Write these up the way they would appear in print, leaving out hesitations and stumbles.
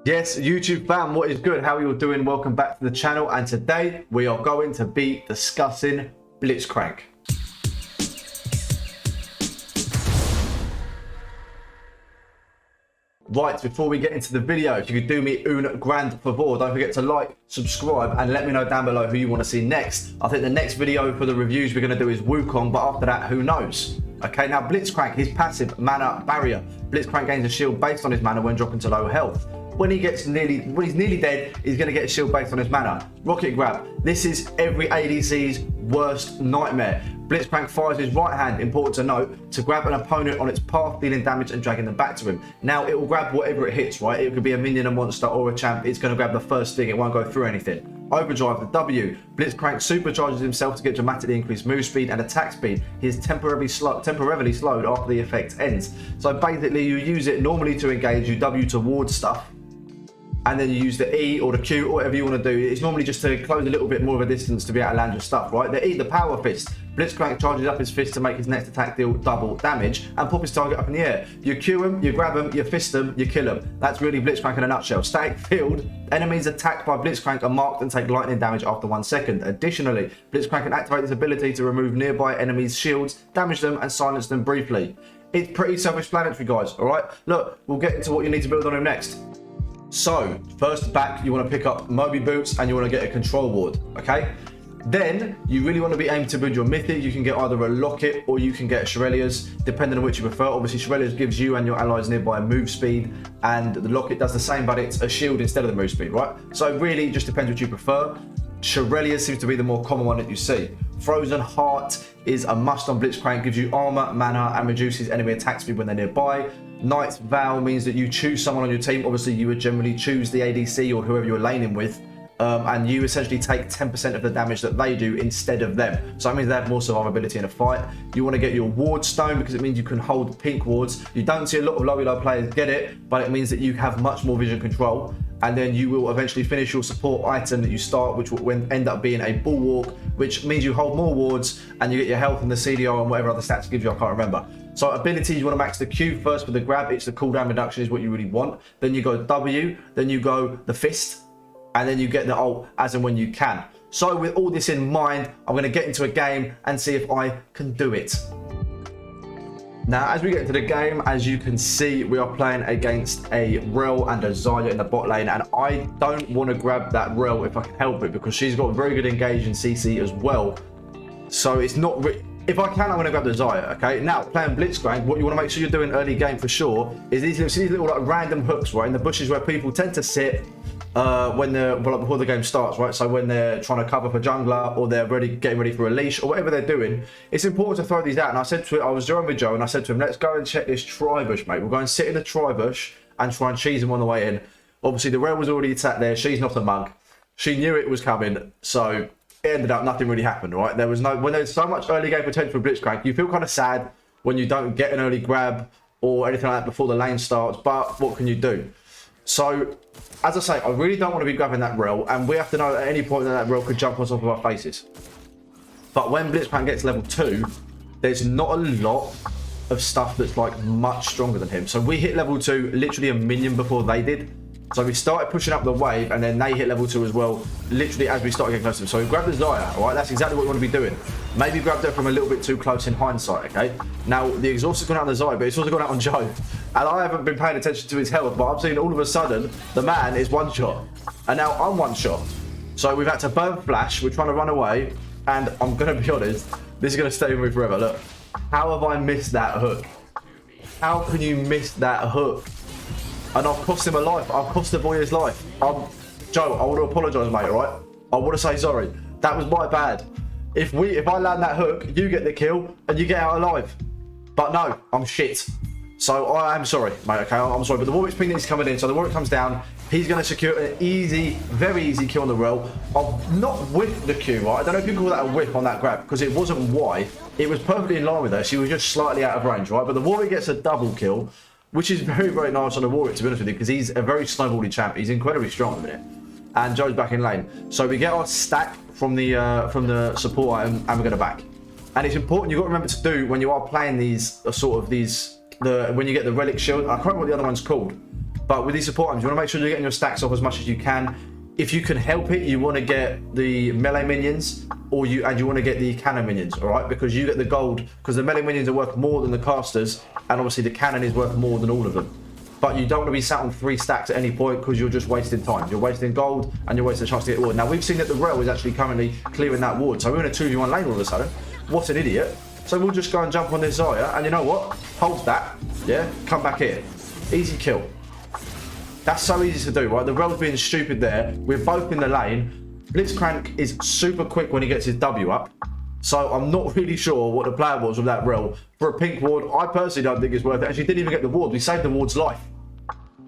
Yes, YouTube fam, what is good? How are you all doing? Welcome back to the channel, and today we are going to be discussing Blitzcrank. Right, before we get into the video, if you could do me un grand favor, don't forget to like, subscribe, and let me know down below who you want to see next. I think the next video for the reviews we're going to do is Wukong, but after that, who knows? Okay, now Blitzcrank, his passive mana barrier. Blitzcrank gains a shield based on his mana when dropping to low health. When he's nearly dead, he's going to get a shield based on his mana. Rocket grab. This is every ADC's worst nightmare. Blitzcrank fires his right hand, important to note, to grab an opponent on its path, dealing damage and dragging them back to him. Now, it will grab whatever it hits, right? It could be a minion, a monster, or a champ. It's going to grab the first thing. It won't go through anything. Overdrive, the W. Blitzcrank supercharges himself to get dramatically increased move speed and attack speed. He is temporarily slowed after the effect ends. So basically, you use it normally to engage, you W towards stuff, and then you use the E or the Q or whatever you want to do. It's normally just to close a little bit more of a distance to be able to land your stuff, right? The E, the power fist. Blitzcrank charges up his fist to make his next attack deal double damage and pop his target up in the air. You Q him, you grab him, you fist him, you kill him. That's really Blitzcrank in a nutshell. Static field. Enemies attacked by Blitzcrank are marked and take lightning damage after 1 second. Additionally, Blitzcrank can activate his ability to remove nearby enemies' shields, damage them, and silence them briefly. It's pretty self-explanatory, guys, all right? Look, we'll get into what you need to build on him next. So, first back, you want to pick up Moby Boots and you want to get a control ward, okay? Then, you really want to be aimed to build your mythic. You can get either a Locket or you can get Shurelya's, depending on which you prefer. Obviously, Shurelya's gives you and your allies nearby move speed, and the Locket does the same, but it's a shield instead of the move speed, right? So, really, it just depends what you prefer. Shurelya seems to be the more common one that you see. Frozen Heart is a must on Blitzcrank, gives you armor, mana, and reduces enemy attack speed when they're nearby. Knight's Vow means that you choose someone on your team. Obviously, you would generally choose the ADC or whoever you're laning with, and you essentially take 10% of the damage that they do instead of them. So that means they have more survivability in a fight. You want to get your Ward Stone because it means you can hold pink wards. You don't see a lot of low elo players get it, but it means that you have much more vision control. And then you will eventually finish your support item that you start, which will end up being a Bulwark, which means you hold more wards and you get your health and the CDR and whatever other stats it gives you, I can't remember. So abilities, you want to max the Q first for the grab. It's the cooldown reduction is what you really want. Then you go W, then you go the fist, and then you get the ult as and when you can. So with all this in mind, I'm going to get into a game and see if I can do it. Now, as we get into the game, as you can see, we are playing against a Rel and a Zarya in the bot lane, and I don't want to grab that Rel if I can help it, because she's got very good engage in CC as well. So it's not... If I can, I'm going to grab the Zarya, okay? Now, playing Blitzcrank, what you want to make sure you're doing early game for sure is these little like random hooks, right, in the bushes where people tend to sit before the game starts, right? So when they're trying to cover for jungler or they're getting ready for a leash or whatever they're doing, it's important to throw these out. And I said to it, I was joined with Joe and I said to him, let's go and check this tri-bush, mate. We'll go and sit in the tri-bush and try and cheese him on the way in. Obviously, the Rel was already attacked there. She's not a mug. She knew it was coming, so it ended up nothing really happened, right? When there's so much early game potential for Blitzcrank, you feel kind of sad when you don't get an early grab or anything like that before the lane starts, but what can you do? So, as I say, I really don't want to be grabbing that Rel, and we have to know at any point that Rel could jump on top of our faces. But when Blitzcrank gets level 2, there's not a lot of stuff that's like much stronger than him. So we hit level 2 literally a minion before they did. So we started pushing up the wave, and then they hit level 2 as well, literally as we started getting close to them. So we grabbed the Zarya, all right? That's exactly what we want to be doing. Maybe grabbed her from a little bit too close in hindsight, okay? Now, the exhaust has gone out on the Zarya, but it's also gone out on Joe. And I haven't been paying attention to his health, but I've seen all of a sudden, the man is one shot. And now I'm one shot. So we've had to burn flash, we're trying to run away, and I'm going to be honest, this is going to stay with me forever. Look, how have I missed that hook? How can you miss that hook? And I've cost him a life. I've cost the boy his life. Joe, I want to apologise, mate, all right? I want to say sorry. That was my bad. If I land that hook, you get the kill and you get out alive. But no, I'm shit. So I am sorry, mate, okay? I'm sorry. But the Warwick's ping is coming in. So the Warwick comes down. He's going to secure an easy, very easy kill on the Rel. I've not whiffed the Q, right? I don't know if you can call that a whiff on that grab, because it wasn't wide. It was perfectly in line with her. She was just slightly out of range, right? But the Warwick gets a double kill, which is very, very nice on the Warwick, to be honest with you, because he's a very snowbally champ. He's incredibly strong at the minute. And Joe's back in lane. So we get our stack from the support item, and we're going to back. And it's important, you've got to remember to do, when you are playing these, when you get the relic shield, I can't remember what the other one's called. But with these support items, you want to make sure you're getting your stacks off as much as you can. If you can help it, you want to get the melee minions, or you want to get the cannon minions, all right? Because you get the gold, because the melee minions are worth more than the casters, and obviously the cannon is worth more than all of them. But you don't want to be sat on 3 stacks at any point because you're just wasting time. You're wasting gold and you're wasting a chance to get ward. Now, we've seen that the Rel is actually currently clearing that ward. So we're in a 2v1 lane all of a sudden. What an idiot. So we'll just go and jump on this Zarya. And you know what? Hold that. Yeah? Come back here. Easy kill. That's so easy to do, right? The Rel's being stupid there. We're both in the lane. Blitzcrank is super quick when he gets his W up. So I'm not really sure what the plan was with that Rel. For a pink ward, I personally don't think it's worth it. And she didn't even get the ward. We saved the ward's life.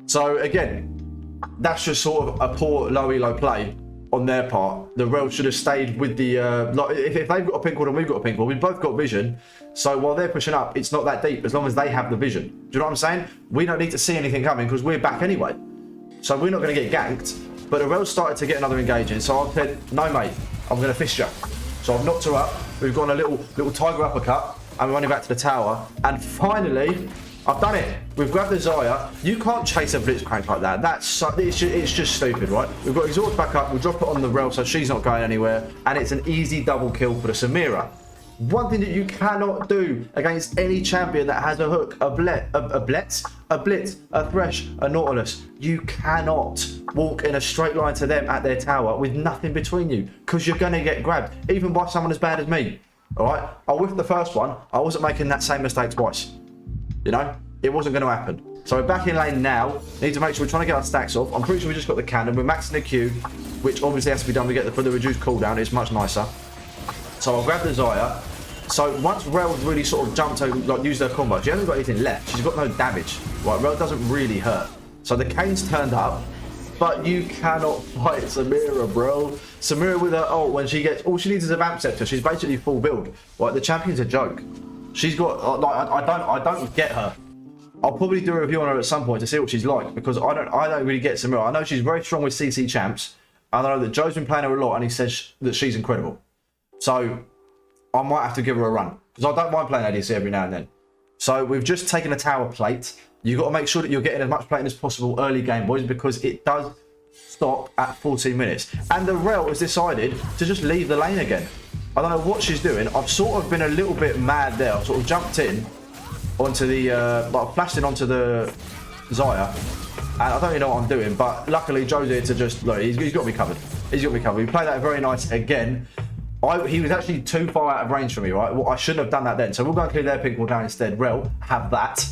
So again, that's just sort of a poor low elo play on their part. The Rel should have stayed with the... like if they've got a pink ward and we've got a pink ward, we've both got vision. So while they're pushing up, it's not that deep as long as they have the vision. Do you know what I'm saying? We don't need to see anything coming because we're back anyway. So we're not going to get ganked. But the Rel started to get another engaging. So I said, no mate, I'm going to fist you. So I've knocked her up. We've gone a little tiger uppercut. And we're running back to the tower. And finally, I've done it. We've grabbed the Zarya. You can't chase a Blitzcrank like that. It's just stupid, right? We've got Exhaust back up. We'll drop it on the Rel so she's not going anywhere. And it's an easy double kill for the Samira. One thing that you cannot do against any champion that has a hook, a Blitz, a Thresh, a Nautilus. You cannot walk in a straight line to them at their tower with nothing between you because you're going to get grabbed, even by someone as bad as me. All right? I whiffed the first one. I wasn't making that same mistake twice. You know? It wasn't going to happen. So we're back in lane now. Need to make sure we're trying to get our stacks off. I'm pretty sure we just got the cannon. We're maxing the Q, which obviously has to be done to get for the reduced cooldown. It's much nicer. So I'll grab the Zarya. So once Rel's really sort of jumped to like use her combo, she hasn't got anything left. She's got no damage. Right, Rel doesn't really hurt. So the Kane's turned up, but you cannot fight Samira, bro. Samira with her ult, when she gets, all she needs is a Vamp Scepter. She's basically full build. Right, the champion's a joke. She's got like I don't get her. I'll probably do a review on her at some point to see what she's like because I don't really get Samira. I know she's very strong with CC champs. And I know that Joe's been playing her a lot and he says that she's incredible. So I might have to give her a run because I don't mind playing ADC every now and then. So we've just taken a tower plate. You've got to make sure that you're getting as much plating as possible early game, boys, because it does stop at 14 minutes. And the Rel has decided to just leave the lane again. I don't know what she's doing. I've sort of been a little bit mad there. I've sort of jumped in onto the, like flashed in onto the Zarya. And I don't really know what I'm doing, but luckily Joe's here to just, look, he's got me covered. He's got me covered. We played that very nice again. He was actually too far out of range for me, right? Well, I shouldn't have done that then. So we'll go and clear their pink wall down instead. Rel, have that.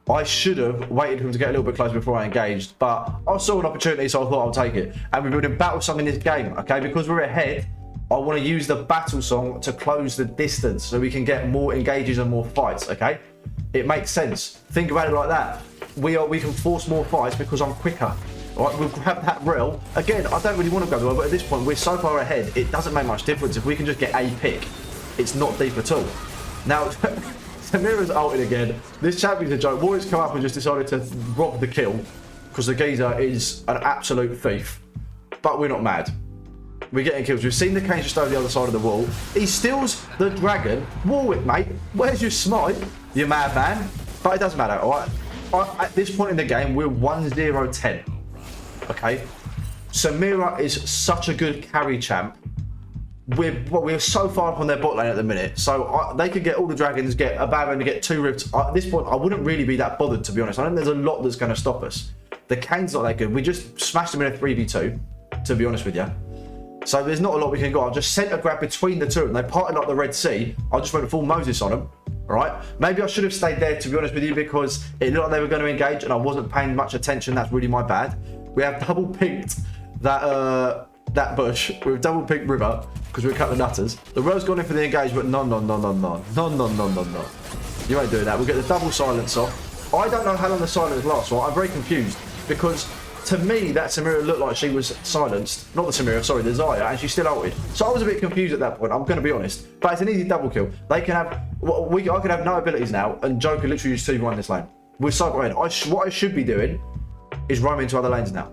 I should have waited for him to get a little bit closer before I engaged, but I saw an opportunity, so I thought I'll take it. And we've been in battle song in this game, okay? Because we're ahead, I want to use the battle song to close the distance so we can get more engages and more fights, okay? It makes sense. Think about it like that. We can force more fights because I'm quicker. All right, we'll grab that Rel. Again, I don't really want to grab the Rel, but at this point, we're so far ahead, it doesn't make much difference. If we can just get a pick, it's not deep at all. Now, Samira's ulted again. This champion's a joke. Warriors come up and just decided to rob the kill because the geezer is an absolute thief. But we're not mad. We're getting kills. We've seen the Kane just over the other side of the wall. He steals the dragon. Warwick, mate, where's your smite? You madman. But it doesn't matter, all right? At this point in the game, we're 1-0-10. Okay, Samira is such a good carry champ. We're so far up on their bot lane at the minute, so they could get all the dragons, get a Baron, get 2 rifts. At this point, I wouldn't really be that bothered, to be honest. I think there's a lot that's going to stop us. The Kane's not that good. We just smashed them in a 3v2, to be honest with you. So there's not a lot we can go. I just sent a grab between the two of them. They parted like the Red Sea. I just went full Moses on them. All right, maybe I should have stayed there, to be honest with you, because it looked like they were going to engage and I wasn't paying much attention. That's really my bad. We have double pinked that bush. We've double pinked river because we cut the nutters. The Rel's gone in for the engage, but no. You ain't doing that. We'll get the double silence off. I don't know how long the silence lasts, right? I'm very confused because to me that Samira looked like she was silenced. Not the Samira, sorry, the Zarya, and she still ulted. So I was a bit confused at that point, I'm going to be honest. But it's an easy double kill. They can have, I could have no abilities now, and Joe could literally just 2v1 this lane. We're so far ahead. What I should be doing is roam into other lanes now.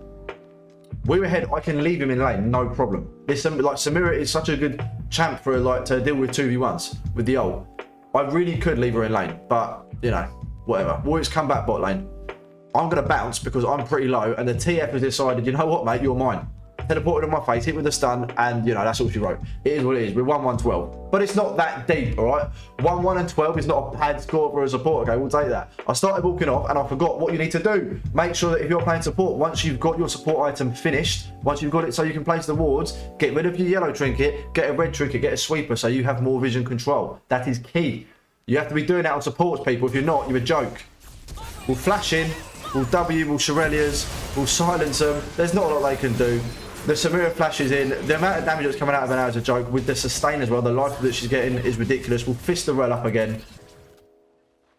We're ahead. I can leave him in lane, no problem. This like Samira is such a good champ for like to deal with 2v1s with the ult. I really could leave her in lane, but you know, whatever. Warriors come back bot lane. I'm going to bounce because I'm pretty low, and the TF has decided, you know what, mate, you're mine. Teleported on my face, hit with a stun, and, you know, that's all she wrote. It is what it is. We're 1-1-12. But it's not that deep, all right? 1-1-12 is not a bad score for a support, okay? We'll take that. I started walking off, and I forgot what you need to do. Make sure that if you're playing support, once you've got your support item finished, once you've got it so you can place the wards, get rid of your yellow trinket, get a red trinket, get a sweeper so you have more vision control. That is key. You have to be doing that on supports, people. If you're not, you're a joke. We'll flash in, we'll W, we'll Shirelias, we'll silence them. There's not a lot they can do. The Samira flashes in. The amount of damage that's coming out of her now is a joke. With the sustain as well, the life that she's getting is ridiculous. We'll fist the rel up again.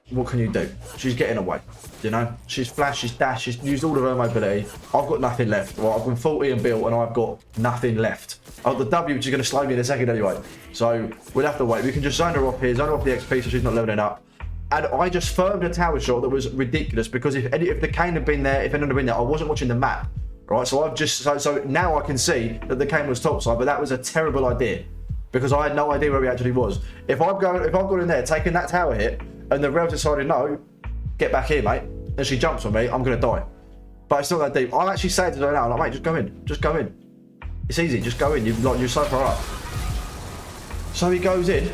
What can you do? She's getting away, you know? She's flashed, she's dashed, she's used all of her mobility. I've got nothing left. Well, I've been 40 and built, and I've got nothing left. Oh, the W, which is going to slow me in a second anyway. So we'll have to wait. We can just zone her off here, zone her off the XP so she's not leveling up. And I just firmed a tower shot that was ridiculous because if the Kane had been there, if anyone had been there, I wasn't watching the map. Right, so I've just so now I can see that the Kane was topside, but that was a terrible idea because I had no idea where he actually was. If I've gone in there, taken that tower hit, and the Rel decided no, get back here, mate, and she jumps on me, I'm gonna die. But it's not that deep. I'm actually saying to her now, I'm like, mate, just go in. It's easy, just go in. You're so far up. So he goes in,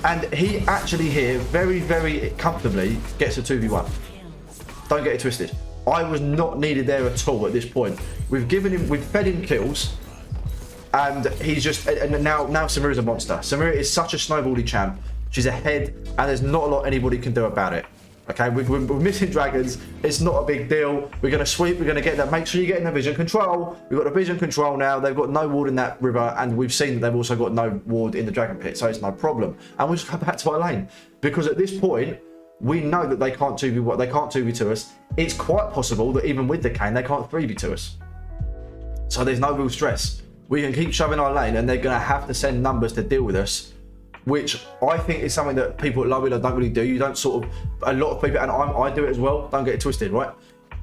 and he actually here very, very comfortably gets a 2v1. Don't get it twisted. I was not needed there at all at this point. We've fed him kills, and he's just, and now Samira's a monster. Samira is such a snowbally champ. She's ahead, and there's not a lot anybody can do about it. Okay, we're missing dragons. It's not a big deal. We're going to sweep. We're going to get that. Make sure you get in the vision control. We've got the vision control now. They've got no ward in that river, and we've seen that they've also got no ward in the dragon pit, so it's no problem. And we just go back to our lane because at this point, we know that they can't 2v they can't 2v2 us. It's quite possible that even with the Kane, they can't 3v2 us. So there's no real stress. We can keep shoving our lane, and they're going to have to send numbers to deal with us, which I think is something that people at LOW ELO don't really do. You don't sort of, a lot of people, and I do it as well, don't get it twisted, right?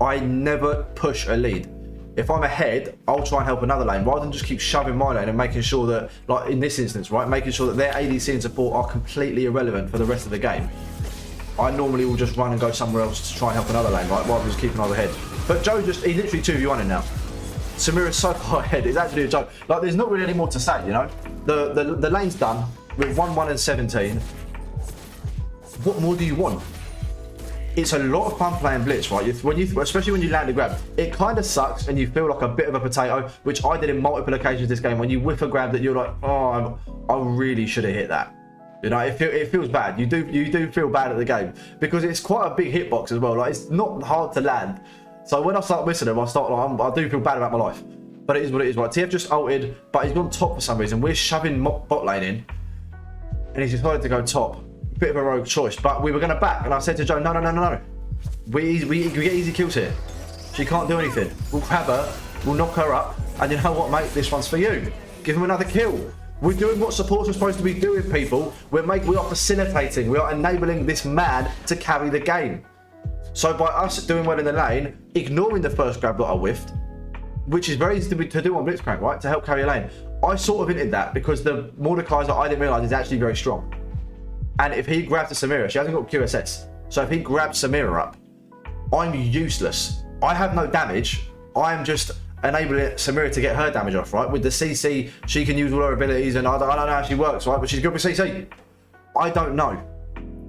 I never push a lead. If I'm ahead, I'll try and help another lane rather than just keep shoving my lane and making sure that, like in this instance, right, making sure that their ADC and support are completely irrelevant for the rest of the game. I normally will just run and go somewhere else to try and help another lane, right, rather than just keeping over ahead. But Joe he literally 2v1 in now. Samira's so far ahead, it's actually a joke. Like, there's not really any more to say, you know? The lane's done. With 1-1 and 17, what more do you want? It's a lot of fun playing Blitz, right? Especially when you land a grab, it kind of sucks and you feel like a bit of a potato, which I did in multiple occasions this game. When you whiff a grab that you're like, oh, I really should have hit that. You know, it feels bad. You do feel bad at the game because it's quite a big hitbox as well. Like, it's not hard to land. So when I start missing them, I do feel bad about my life. But it is what it is, right? TF just ulted, but he's gone top for some reason. We're shoving bot lane in, and he's decided to go top. Bit of a rogue choice, but we were going to back, and I said to Joe, no. We get easy kills here. She can't do anything. We'll grab her, we'll knock her up, and you know what, mate? This one's for you. Give him another kill. We're doing what supports are supposed to be doing, people. We are facilitating. We are enabling this man to carry the game. So by us doing well in the lane, ignoring the first grab that I whiffed, which is very easy to do on Blitzcrank, right? To help carry a lane. I sort of hinted that because the Mordekaiser, I didn't realise, is actually very strong. And if he grabs the Samira, she hasn't got QSS. So if he grabs Samira up, I'm useless. I have no damage. I am just enabling Samira to get her damage off, right? With the CC, she can use all her abilities, and I don't know how she works, right? But she's good with CC. I don't know.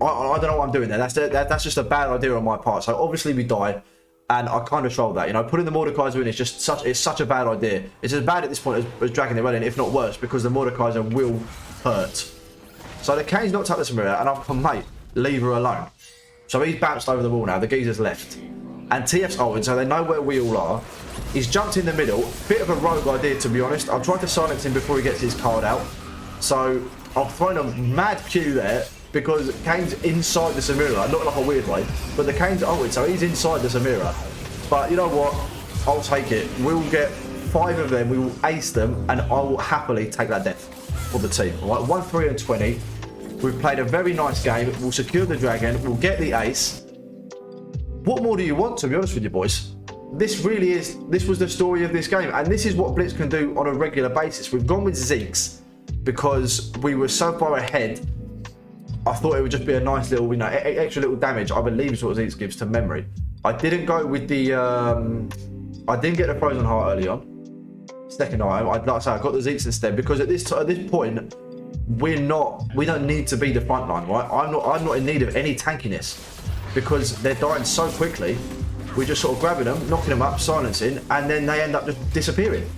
I don't know what I'm doing there. That's just a bad idea on my part. So obviously we die, and I kind of trolled that. You know, putting the Mordekaiser in is just such a bad idea. It's as bad at this point as dragging the well in, if not worse, because the Mordekaiser will hurt. So the Kane's knocked up the Samira, and I'm like, mate, leave her alone. So he's bounced over the wall now. The geezer's left. And TF's ulted, so they know where we all are. He's jumped in the middle. Bit of a rogue idea, to be honest. I've tried to silence him before he gets his card out. So I've thrown a mad Q there because Kane's inside the Samira. Not like a weird way, but the Kane's ulted, so he's inside the Samira. But you know what? I'll take it. We'll get 5 of them. We will ace them, and I will happily take that death for the team. All right, 1-3 and 20. We've played a very nice game. We'll secure the dragon. We'll get the ace. What more do you want, to be honest with you, boys? This was the story of this game, and this is what Blitz can do on a regular basis. We've gone with Zeke's because we were so far ahead. I thought it would just be a nice little, you know, extra little damage. I believe is what Zeke's gives to memory. I didn't go with the, I didn't get the Frozen Heart early on. Second item, like I say, I got the Zeeks instead because at this point, we don't need to be the front line, right? I'm not in need of any tankiness because they're dying so quickly. We're just sort of grabbing them, knocking them up, silencing, and then they end up just disappearing.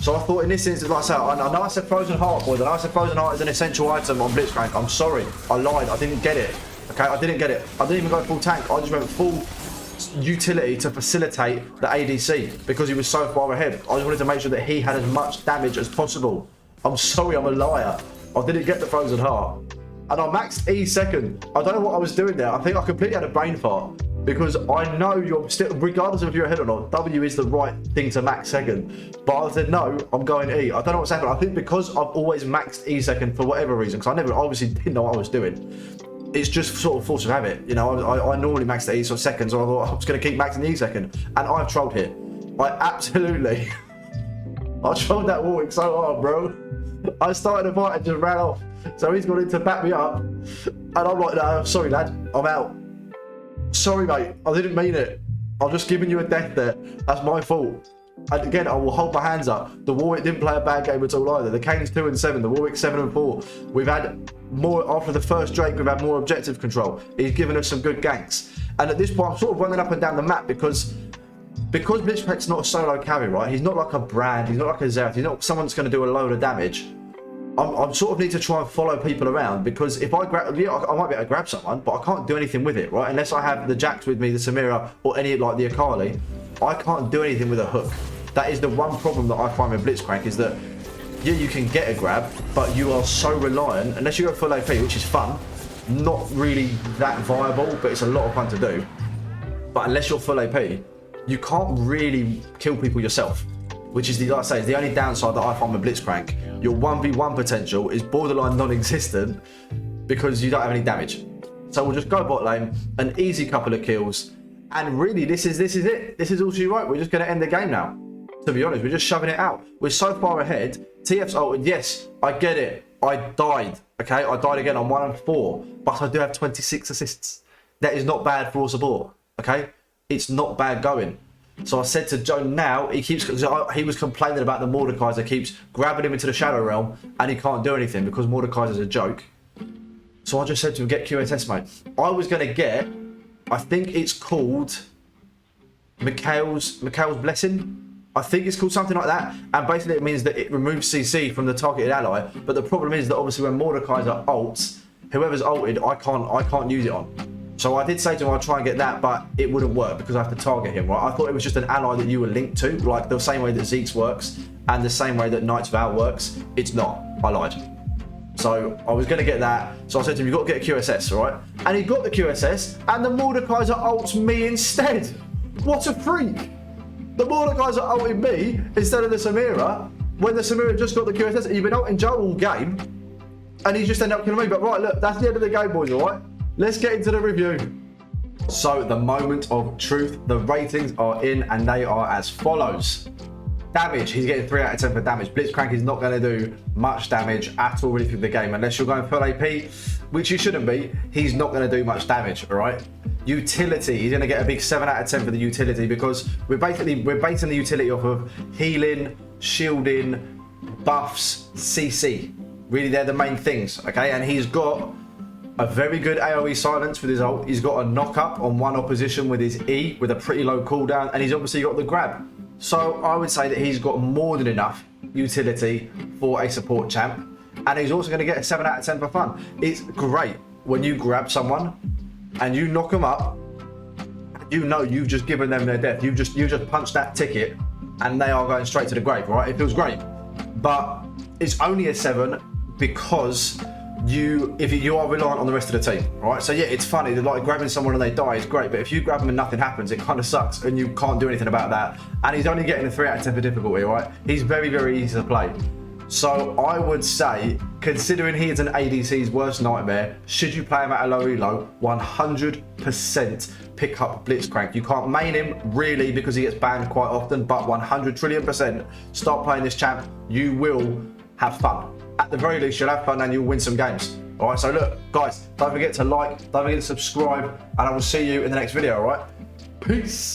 So I thought in this instance, like I said, I know I said Frozen Heart, boys. I know I said Frozen Heart is an essential item on Blitzcrank. I'm sorry, I lied. I didn't get it. Okay, I didn't get it. I didn't even go full tank. I just went full utility to facilitate the ADC because he was so far ahead. I just wanted to make sure that he had as much damage as possible. I'm sorry, I'm a liar. I didn't get the Frozen Heart. And I maxed E second. I don't know what I was doing there. I think I completely had a brain fart because I know you're still, regardless of if you're ahead or not, W is the right thing to max second. But I said, no, I'm going E. I don't know what's happened. I think because I've always maxed E second for whatever reason, because I never obviously didn't know what I was doing. It's just sort of force of habit. You know, I normally max the E so second, so I thought I was going to keep maxing the E second. And I've trolled here. I absolutely, I trolled that Warwick so hard, bro. I started a fight and just ran off. So he's gone in to back me up. And I'm like, no, sorry, lad, I'm out. Sorry, mate, I didn't mean it. I'm just giving you a death there. That's my fault. And again, I will hold my hands up. The Warwick didn't play a bad game at all either. The Kane's 2 and 7, the Warwick 7 and 4. We've had more, after the first Drake, we've had more objective control. He's given us some good ganks. And at this point, I'm sort of running up and down the map because Blitzcrank's not a solo carry, right? He's not like a Brand, he's not like a Xerath, he's not someone that's going to do a load of damage. I'm sort of need to try and follow people around because if I grab, yeah, I might be able to grab someone, but I can't do anything with it, right? Unless I have the Jax with me, the Samira, or any like the Akali, I can't do anything with a hook. That is the one problem that I find with Blitzcrank is that, yeah, you can get a grab, but you are so reliant, unless you go full AP, which is fun, not really that viable, but it's a lot of fun to do. But unless you're full AP, you can't really kill people yourself, which is, like I say, is the only downside that I find with Blitzcrank. Your 1v1 potential is borderline non-existent because you don't have any damage. So we'll just go bot lane, an easy couple of kills, and really this is it. This is all she wrote. We're just going to end the game now. To be honest, we're just shoving it out. We're so far ahead. TF's ulted, yes, I get it. I died, okay? I died again on 1 and 4, but I do have 26 assists. That is not bad for support, okay? It's not bad going. So I said to Joe now, he was complaining about the Mordekaiser keeps grabbing him into the Shadow Realm and he can't do anything because Mordekaiser's a joke. So I just said to him, get QSS, mate. I was going to get, I think it's called Mikhail's Blessing. I think it's called something like that. And basically it means that it removes CC from the targeted ally. But the problem is that obviously when Mordekaiser ults, whoever's ulted, I can't use it on. So I did say to him I'd try and get that, but it wouldn't work because I have to target him, right? I thought it was just an ally that you were linked to, like the same way that Zeke's works and the same way that Knight's Vow works. It's not. I lied. So I was going to get that. So I said to him, you've got to get a QSS, all right? And he got the QSS, and the Mordekaiser ults me instead. What a freak. The Mordekaiser ulted me instead of the Samira, when the Samira just got the QSS. He'd been ulting Joe all game, and he just ended up killing me. But right, look, that's the end of the game, boys, all right? Let's get into the review. So the moment of truth, the ratings are in and they are as follows. Damage, he's getting 3 out of 10 for damage. Blitzcrank is not going to do much damage at all really through the game. Unless you're going full AP, which you shouldn't be, he's not going to do much damage, all right? Utility, he's going to get a big 7 out of 10 for the utility because we're basing the utility off of healing, shielding, buffs, CC. Really, they're the main things, okay? And he's got a very good AoE silence with his ult. He's got a knock up on one opposition with his E with a pretty low cooldown, and he's obviously got the grab. So I would say that he's got more than enough utility for a support champ, and he's also going to get a 7 out of 10 for fun. It's great when you grab someone and you knock them up. You know you've just given them their death. You just punched that ticket, and they are going straight to the grave. Right? It feels great, but it's only a 7 because if you are reliant on the rest of the team, right? So yeah, it's funny that like grabbing someone and they die is great, but if you grab them and nothing happens, it kind of sucks and you can't do anything about that. And he's only getting a 3 out of 10 for difficulty, right? He's very, very easy to play. So I would say, considering he is an ADC's worst nightmare, should you play him at a low elo, 100% pick up Blitzcrank. You can't main him really because he gets banned quite often, but 100 trillion% start playing this champ. You will have fun. At the very least, you'll have fun and you'll win some games. All right, so look, guys, don't forget to like, don't forget to subscribe, and I will see you in the next video, all right? Peace.